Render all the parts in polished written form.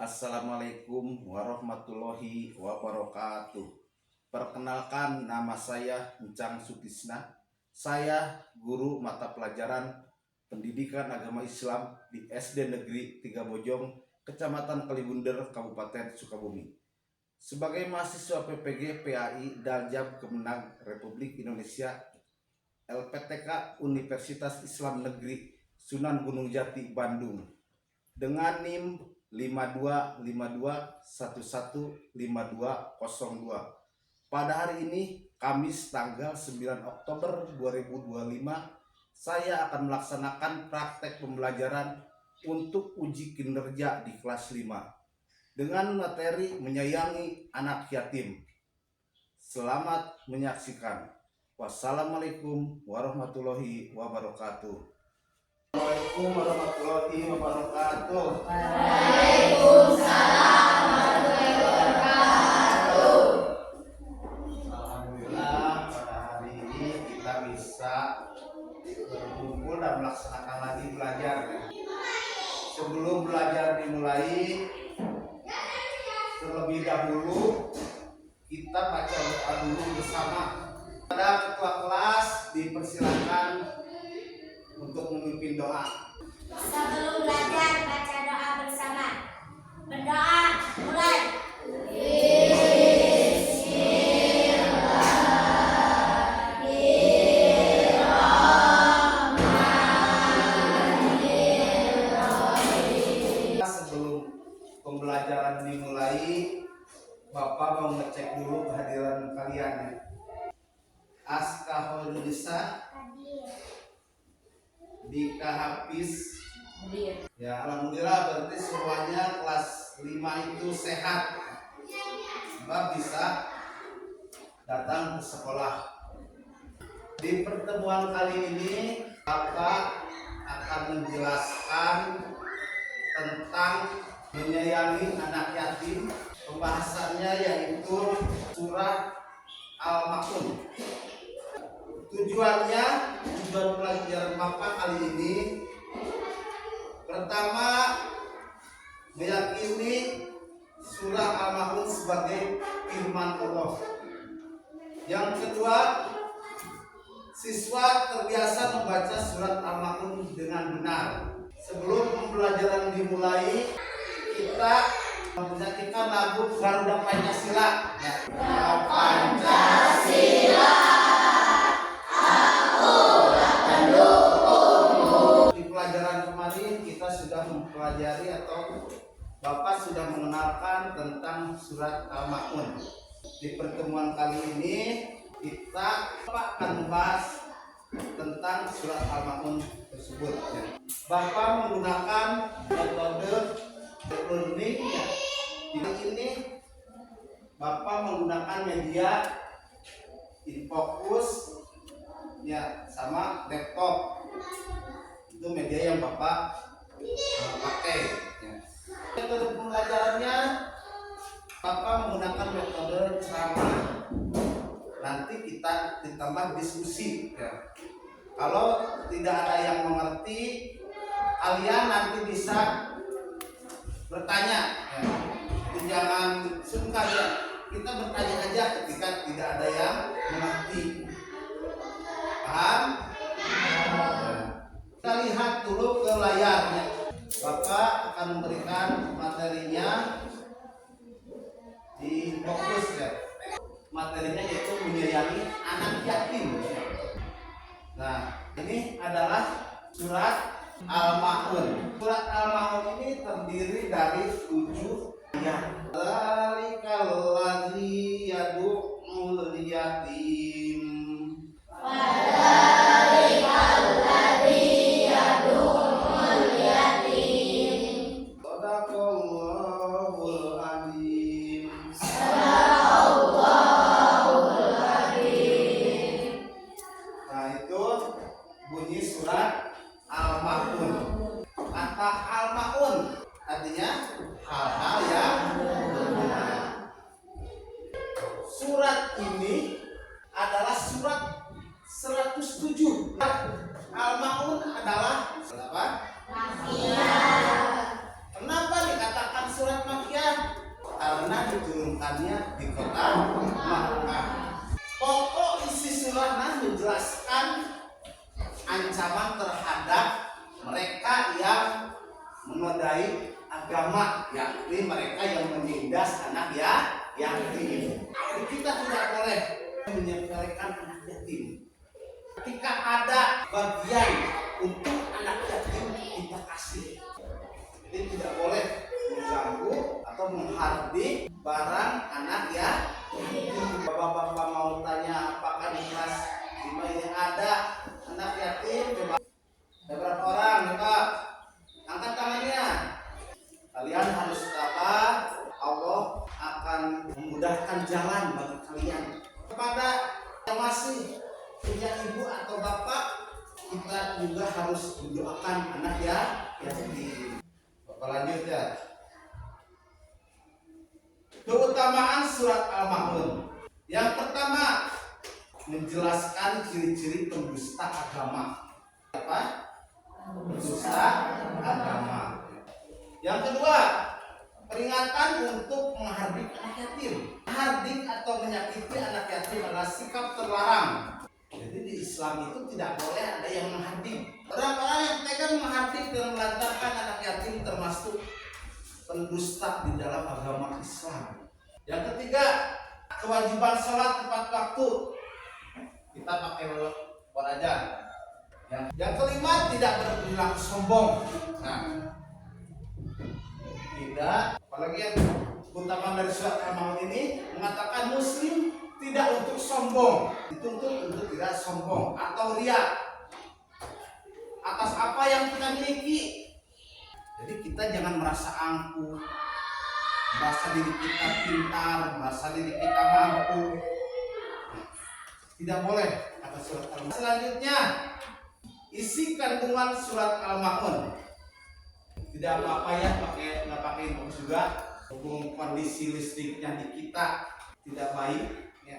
Assalamualaikum warahmatullahi wabarakatuh. Perkenalkan, nama saya Encang Sutisna. Saya guru mata pelajaran Pendidikan Agama Islam di SD Negeri 3 Bojong, Kecamatan Kalibunder, Kabupaten Sukabumi. Sebagai mahasiswa PPG PAI Daljab Kemenang Republik Indonesia, LPTK Universitas Islam Negeri Sunan Gunung Jati, Bandung, dengan NIM 5252115202. Pada hari ini, Kamis tanggal 9 Oktober 2025, saya akan melaksanakan praktek pembelajaran untuk uji kinerja di kelas 5 dengan materi menyayangi anak yatim. Selamat menyaksikan. Wassalamualaikum warahmatullahi wabarakatuh. Assalamualaikum warahmatullahi wabarakatuh. Waalaikumsalam warahmatullahi wabarakatuh. Alhamdulillah, pada hari ini kita bisa berkumpul dan melaksanakan lagi belajar. Sebelum belajar dimulai, terlebih dahulu kita baca doa dulu bersama. Pada ketua kelas dipersilakan untuk memimpin doa. Sebelum belajar, baca doa bersama. Berdoa, mulai. Sebelum pembelajaran dimulai, Bapak mau ngecek dulu kehadiran kalian. Askahulisa Dika Hafiz. Ya, alhamdulillah berarti semuanya kelas 5 itu sehat. Mbak bisa datang ke sekolah. Di pertemuan kali ini Bapak akan menjelaskan tentang menyayangi anak yatim. Pembahasannya yaitu surah Al-Ma'un. Tujuan pelajaran Bapak kali ini, pertama, meyakini surah Al-Ma'un sebagai firman Allah. Yang kedua, siswa terbiasa membaca surat Al-Ma'un dengan benar. Sebelum pembelajaran dimulai, kita menyanyikan lagu Garuda Pancasila. Pancasila. Di pelajaran kemarin kita sudah mempelajari atau Bapak sudah mengenalkan tentang surat Al-Ma'un. Di pertemuan kali ini kita akan membahas tentang surat Al-Ma'un tersebut. Bapak menggunakan metode learning. Ini Bapak menggunakan media Infocus ya, sama laptop. Itu media yang Bapak pakai ya. Metode pembelajarannya Bapak menggunakan metode ceramah. Nanti kita ditambah diskusi ya. Kalau tidak ada yang mengerti, kalian nanti bisa bertanya ya. Jangan sungkan ya. Kita bertanya aja ketika tidak ada yang mengerti. Paham? Kita lihat dulu ke layarnya. Bapak akan memberikan materinya di fokus ya. Materinya yaitu menyayangi anak yatim. Nah, ini adalah surat Al-Ma'un. Surat Al-Ma'un ini terdiri dari 7 ayat. Dzalikal ladzi yad'ul yatim. Bunyi surat Al-Ma'un. Kata Al-Ma'un artinya hal-hal yang berguna. Surat ini adalah surat 107. Al-Ma'un adalah apa? Kenapa dikatakan surat Makkiyah? menodai agama, yakni mereka yang menindas anak yatim. Jadi kita tidak boleh menyepelekan anak yatim. Ketika ada bagian untuk anak yatim kita kasih. Jadi tidak boleh mengganggu atau menghardik barang anak yatim. Bapak-bapak mau tanya apakah di kelas 5 ini ada anak yatim? Coba. Ada berapa orang? Coba angkat tangannya. Kalian harus tabah. Allah akan memudahkan jalan bagi kalian. Kepada yang masih punya ibu atau bapak, kita juga harus mendoakan anak yatim. Bapak lanjut ya. Keutamaan surat Al-Ma'un. Yang pertama, menjelaskan ciri-ciri pendusta agama. Apa? Pendusta agama. Yang kedua, peringatan untuk menghardik anak yatim. Menghardik atau menyakiti anak yatim adalah sikap terlarang. Jadi di Islam itu tidak boleh ada yang menghardik. Orang-orang yang tega menghardik dan melantarkan anak yatim termasuk pendusta di dalam agama Islam. Yang ketiga, kewajiban sholat tepat waktu. Kita pakai wajah. Yang kelima, tidak berperilaku sombong. Nah, tidak. Apalagi yang utama dari surat Al-Ma'un ini mengatakan Muslim tidak untuk sombong, dituntut untuk tidak sombong atau riya atas apa yang kita miliki. Jadi kita jangan merasa angkuh, merasa diri kita pintar, merasa diri kita mampu. Tidak boleh kata surat Al-Ma'un. Selanjutnya, isi kandungan surat Al-Ma'un. Tidak apa-apa ya nggak pakai inbox juga. Hubung kondisi listriknya di kita tidak baik, ya.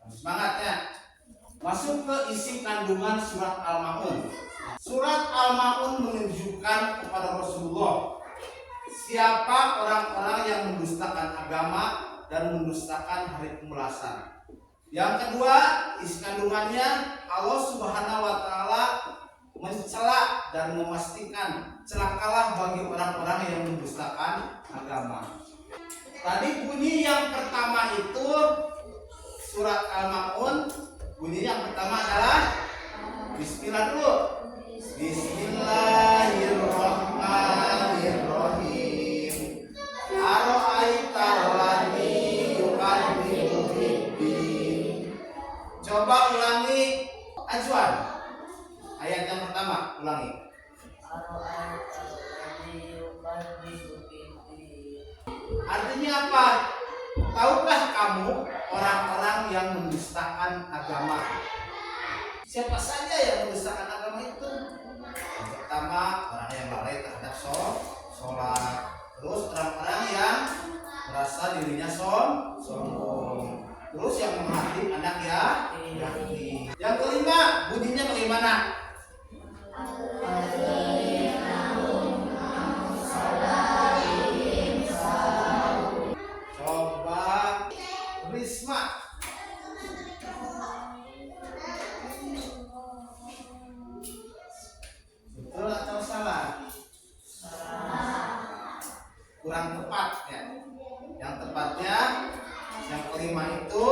Semangat ya. Masuk ke isi kandungan surat Al-Ma'un. Surat Al-Ma'un menunjukkan kepada Rasulullah siapa orang-orang yang mendustakan agama dan mendustakan hari pembalasan. Yang kedua, isi kandungannya Allah Subhanahu wa taala mencela dan memastikan celakalah bagi orang-orang yang mendustakan agama. Tadi bunyi yang pertama itu surat Al-Ma'un, bunyi yang pertama adalah Bismillah dulu. Bismillahirrahmanirrahim. Ara'aital ladzi yukadzibu biddin. Coba ulangi Ajwan. Ayat yang pertama, ulangi. Artinya apa? Tahukah kamu orang-orang yang mendustakan agama? Siapa saja yang mendustakan agama itu? Yang pertama, orang yang lalai terhadap sholat. Terus orang-orang yang merasa dirinya sombong. Terus yang menghardik anak yatim. Yang kelima, bunyinya bagaimana? Coba Risma. Betul atau salah? Kurang tepat ya. Yang tepatnya yang kelima itu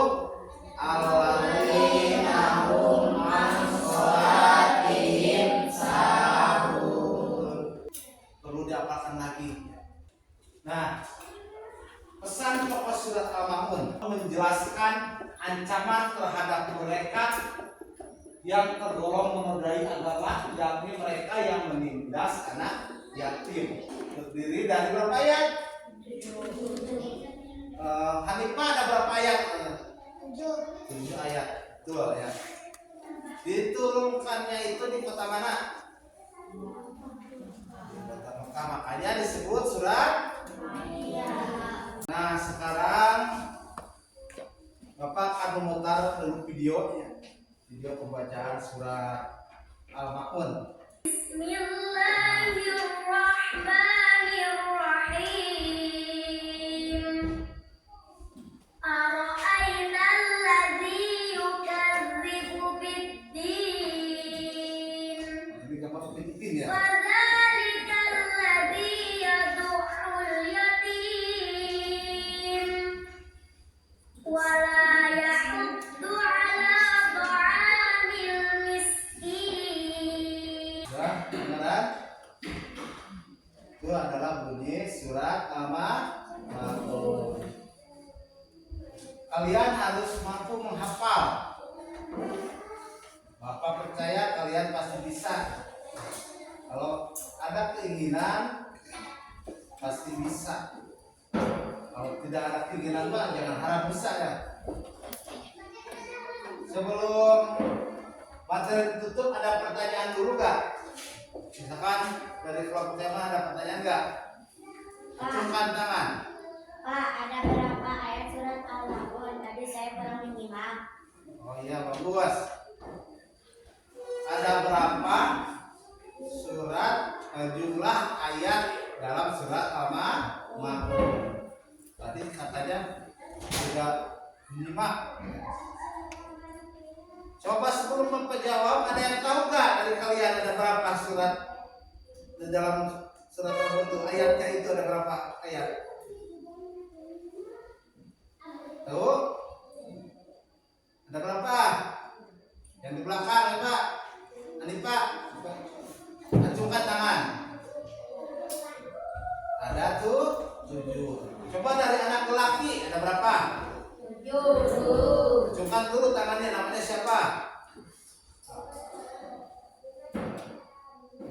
alladzina hum an sholatihim sahun. Perlu dihafalkan lagi. Nah, pesan pokok surat Al-Ma'un menjelaskan ancaman terhadap mereka yang tergolong menodai agama, yakni mereka yang menindas anak yatim. Terdiri dari berapa ayat? Hanifah ada berapa ayat? 7 ayat. Betul ya. Diturunkannya itu di kota mana? Di kota Mekah, makanya disebut surat. Nah, sekarang Bapak akan memutar dulu videonya. Video pembacaan surat Al-Ma'un. Bismillahirrahmanirrahim. Ara'aital ladzi yukadzibu biddin. Jadi gampang bikin ya. Wadzalikal ladzi Itu adalah bunyi surat Al-Ma'un. Kalian harus mampu menghafal. Bapak percaya kalian pasti bisa. Kalau ada keinginan pasti bisa. Kalau tidak ada keinginan mah jangan harap bisa ya. Sebelum materi ditutup ada pertanyaan dulu gak? Misalkan dari kelompok tema ada pertanyaan gak? Acungkan tangan. Pak, ada berapa ayat surat Al-Ma'un? Tadi saya kurang menyimak. Oh iya bagus. Ada berapa surat jumlah ayat dalam surat Al-Ma'un? Tadi katanya tidak menyimak. Coba sebelum menjawab, ada yang tahu nggak dari kalian ada berapa surat di dalam surat Al-Ma'un itu ayatnya itu ada berapa ayat? Tahu? Ada berapa? Yang di belakang ya Pak? Ini Pak, acungkan tangan. Ada tuh 7. Coba dari anak lelaki ada berapa? 7. Acungkan dulu tangannya, namanya siapa?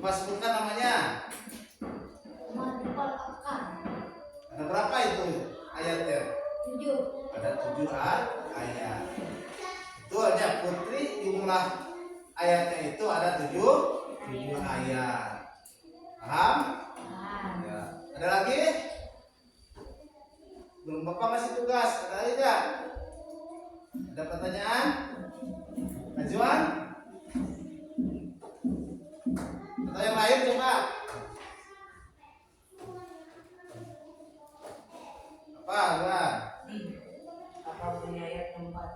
Mas sebutkan namanya. Ada berapa itu ayatnya? 7. Ada 7 ayat. Itu aja Putri jumlah ayatnya itu ada 7 ayat. Paham? Ya. Ada lagi? Belum Bapak masih tugas. Ada lagi enggak? Ada pertanyaan? Ajuan? Atau yang lain coba? Apa? Apa bunyi ayat keempat?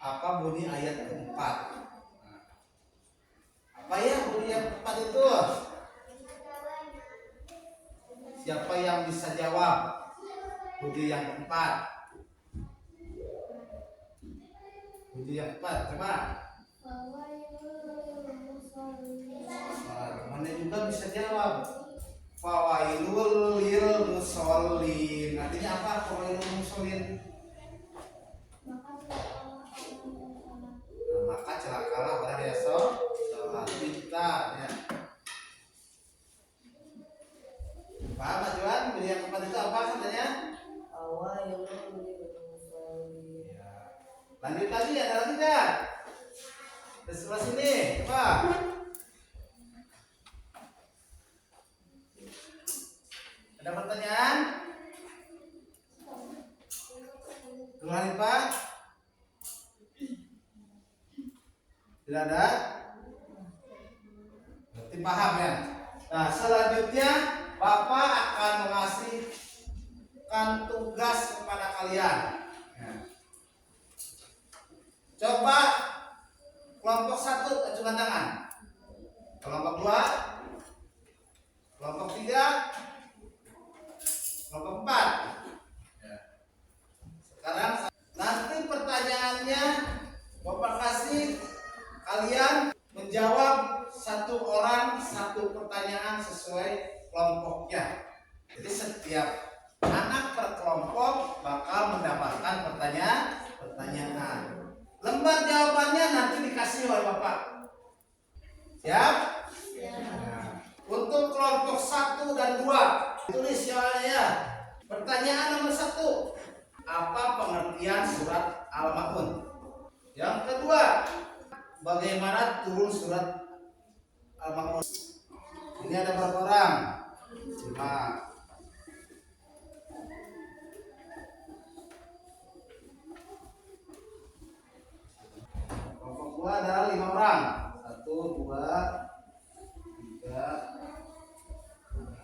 Apa bunyi ayat keempat? Apa ya bunyi ayat keempat itu? Siapa yang bisa jawab? Bunyi yang keempat. Bunyi yang keempat, coba. Temannya juga bisa jawab. Fawailul lil musallin. Artinya apa? Fawailul musallin. Maka celakalah orang yang sholat kita ya. Paham Mas Juan? Bunyi yang keempat itu apa katanya? Ya. Lanjut lagi, ada lagi enggak? Di sebelah sini, coba. Ada pertanyaan? Ulangi Pak. Tidak ada? Berarti paham ya? Nah selanjutnya Bapak akan mengasihkan tugas kepada kalian ya. Coba kelompok 1 acungkan tangan. Kelompok 2, kelompok 3, kelompok 4 ya. Sekarang nanti pertanyaannya Bapak kasih kalian menjawab satu orang satu pertanyaan sesuai kelompoknya. Jadi setiap anak per kelompok bakal mendapatkan pertanyaan. Lembar jawabannya nanti dikasih oleh Bapak. Siap? Nah, untuk kelompok 1 dan 2 tulis ya. Pertanyaan nomor 1. Apa pengertian surat Al-Ma'un? Yang kedua, bagaimana turun surat Al-Ma'un? Ini ada berapa orang? 5. Kelompok 2 adalah 5 orang. 1, 2, 3,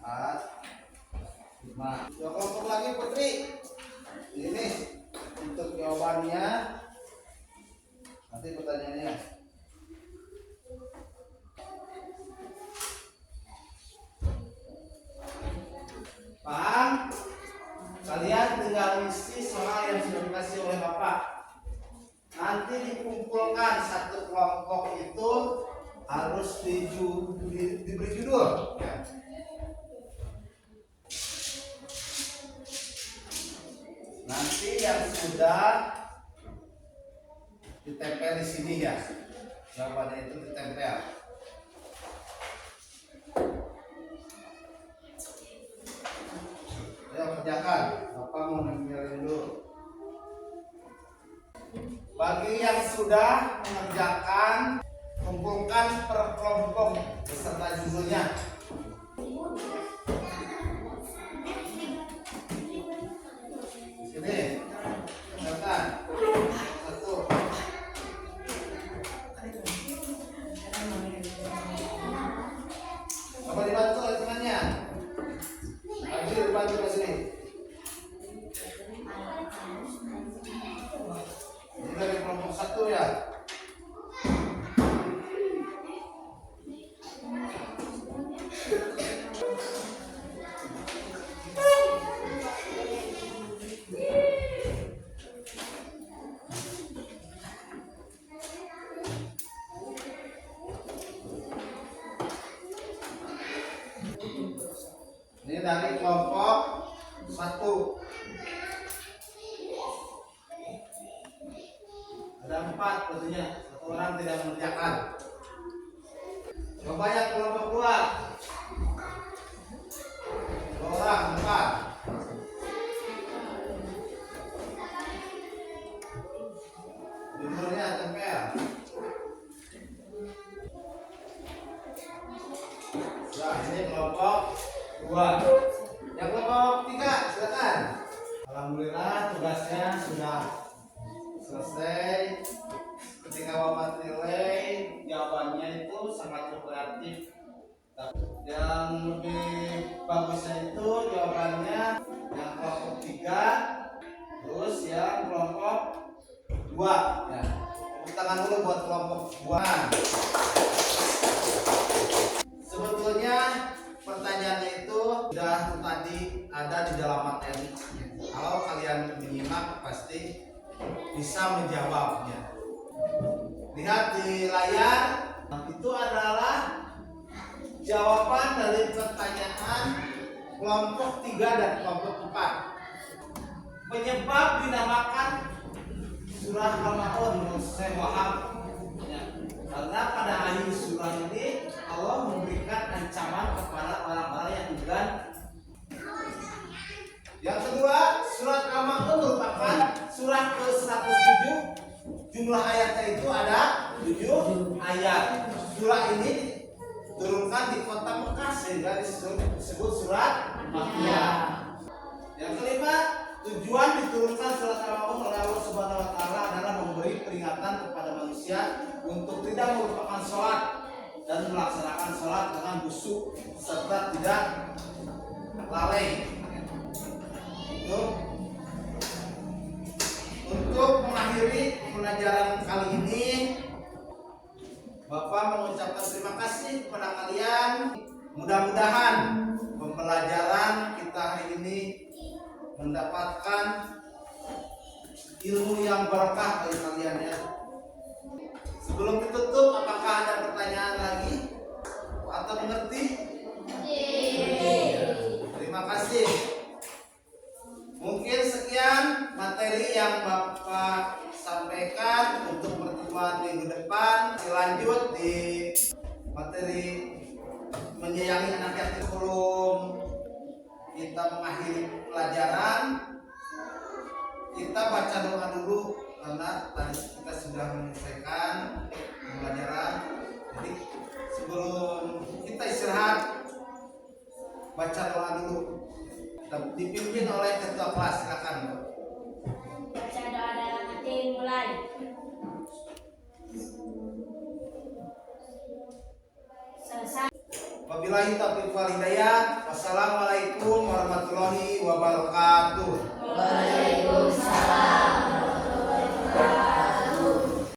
4, 5. 2 kelompok lagi Putri. Ini untuk jawabannya. Nanti pertanyaannya. Paham? Kalian tinggal isi soal yang sudah dikasih oleh Bapak. Nanti dikumpulkan satu kelompok itu harus diberi judul. Ya. yang sudah ditempel di sini ya. Jawabannya itu ditempel. Ayo kerjakan. Bapak mau nempelin dulu. Bagi yang sudah mengerjakan, kumpulkan per kelompok beserta judulnya. Sini, kerjakan. Satu. Coba dibantu oleh temannya. Lagi dibantu ke sini. Ini dari kelompok satu ya. Ini dari kelompok satu. Ada 4 tentunya. Satu orang tidak mengerjakan. Coba yang kelompok 2. 2 orang, 4. Judulnya tempel. Nah, ini kelompok 2. Yang kelompok 3, silakan. Alhamdulillah tugasnya sudah selesai. Ketika Bapak nilai jawabannya itu sangat kooperatif. Yang lebih bagusnya itu jawabannya yang kelompok 3, terus yang kelompok 2 ya. Tepuk tangan dulu buat kelompok 2. Sebetulnya pertanyaannya itu sudah tadi ada di dalam materi. Kalau kalian menyimak pasti bisa menjawabnya. Lihat di layar, itu adalah jawaban dari pertanyaan kelompok 3 dan kelompok 4. Penyebab dinamakan surah Al-Maun menurut saya Wahab ya. Karena pada akhir surah ini Allah memberikan ancaman kepada orang-orang yang enggan. Yang kedua, surat Al-Maun merupakan surah ke-107. Jumlah ayatnya itu ada 7 ayat. Surah ini diturunkan di kota Mekah sehingga disebut surat Makkiyah. Yang kelima, tujuan diturunkan surat Al-Maun oleh Allah Subhanahu wa taala adalah memberi peringatan kepada manusia untuk tidak melupakan sholat dan melaksanakan sholat dengan khusyuk serta tidak lalai. Untuk mengakhiri pelajaran kali ini, Bapak mengucapkan terima kasih kepada kalian. Mudah-mudahan pembelajaran kita hari ini mendapatkan ilmu yang berkah bagi kalian ya. Sebelum ditutup, apakah ada pertanyaan lagi atau mengerti? Terima kasih. Mungkin sekian materi yang Bapak sampaikan untuk pertemuan minggu depan. Lanjut di materi menyayangi anak yatim. Sebelum kita mengakhiri pelajaran, kita baca doa dulu karena tadi kita sudah menyelesaikan pembelajaran. Jadi sebelum kita istirahat, baca doa dulu. Dipimpin oleh ketua kelas, silakan. Baca doa dalam hati, mulai. Selesai. Wabillahi taufiq wal hidayah. Wassalamualaikum warahmatullahi wabarakatuh.